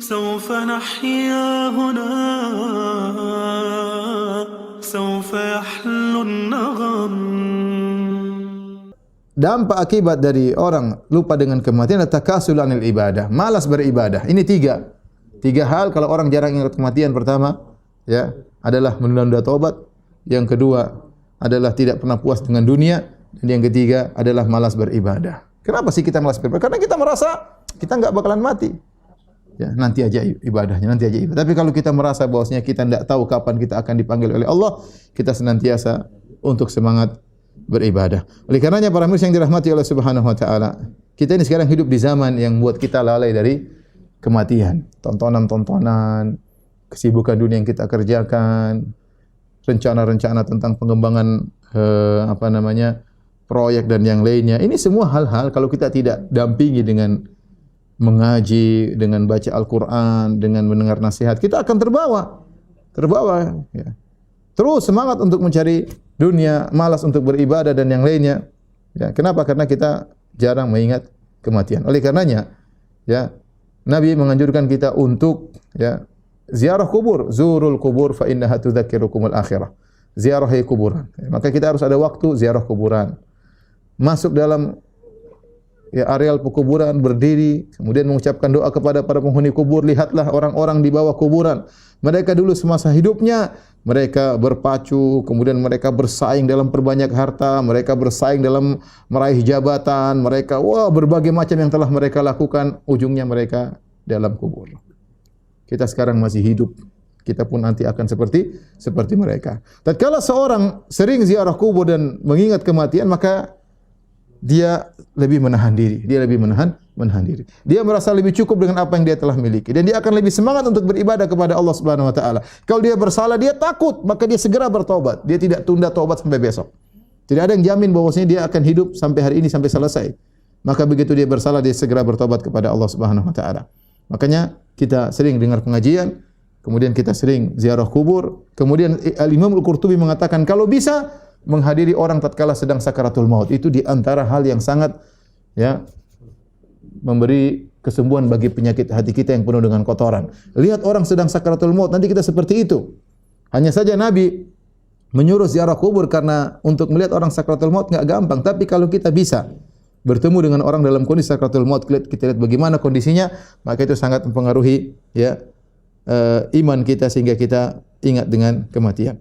سوف نحيا هنا سوف يحلو النغم. Dampak akibat dari orang lupa dengan kematian adalah takasulanil ibadah, malas beribadah. Ini tiga hal kalau orang jarang ingat kematian. Pertama, ya, adalah menunda taubat. Yang kedua adalah tidak pernah puas dengan dunia, dan yang ketiga adalah malas beribadah. Kenapa sih kita malas beribadah? Karena kita merasa kita enggak bakalan mati. Ya, nanti aja ibadahnya, nanti aja ibadah. Tapi kalau kita merasa bahwasanya kita tidak tahu kapan kita akan dipanggil oleh Allah, kita senantiasa untuk semangat beribadah. Oleh karenanya para muslim yang dirahmati Allah Subhanahu wa taala, kita ini sekarang hidup di zaman yang buat kita lalai dari kematian. Tontonan-tontonan, kesibukan dunia yang kita kerjakan, rencana-rencana tentang pengembangan proyek dan yang lainnya. Ini semua hal-hal kalau kita tidak dampingi dengan mengaji, dengan baca Al-Qur'an, dengan mendengar nasihat, kita akan terbawa ya. Terus semangat untuk mencari dunia, malas untuk beribadah dan yang lainnya. Ya, kenapa? Karena kita jarang mengingat kematian. Oleh karenanya, ya, Nabi menganjurkan kita untuk ya ziarah kubur, zurul kubur fa innaha tudzakirukumul akhirah. Ziarahi kuburan. Ya, maka kita harus ada waktu ziarah kuburan. Masuk dalam ya areal pekuburan, berdiri, kemudian mengucapkan doa kepada para penghuni kubur. Lihatlah orang-orang di bawah kuburan. Mereka dulu semasa hidupnya mereka berpacu, kemudian mereka bersaing dalam perbanyak harta, mereka bersaing dalam meraih jabatan, mereka berbagai macam yang telah mereka lakukan, ujungnya mereka dalam kubur. Kita sekarang masih hidup, kita pun nanti akan seperti mereka. Tatkala seorang sering ziarah kubur dan mengingat kematian, maka dia lebih menahan diri. Dia merasa lebih cukup dengan apa yang dia telah miliki, dan dia akan lebih semangat untuk beribadah kepada Allah Subhanahu wa taala. Kalau dia bersalah, dia takut, maka dia segera bertobat. Dia tidak tunda taubat sampai besok. Tidak ada yang jamin bahwasanya dia akan hidup sampai hari ini sampai selesai. Maka begitu dia bersalah, dia segera bertobat kepada Allah Subhanahu wa taala. Makanya kita sering dengar pengajian, kemudian kita sering ziarah kubur. Kemudian Al-Imam Al-Qurtubi mengatakan kalau bisa menghadiri orang tatkala sedang sakaratul maut, itu di antara hal yang sangat ya memberi kesembuhan bagi penyakit hati kita yang penuh dengan kotoran. Lihat orang sedang sakaratul maut, nanti kita seperti itu. Hanya saja Nabi menyuruh ziarah kubur karena untuk melihat orang sakaratul maut enggak gampang, tapi kalau kita bisa bertemu dengan orang dalam kondisi sakaratul maut, kita lihat bagaimana kondisinya, maka itu sangat mempengaruhi ya iman kita sehingga kita ingat dengan kematian.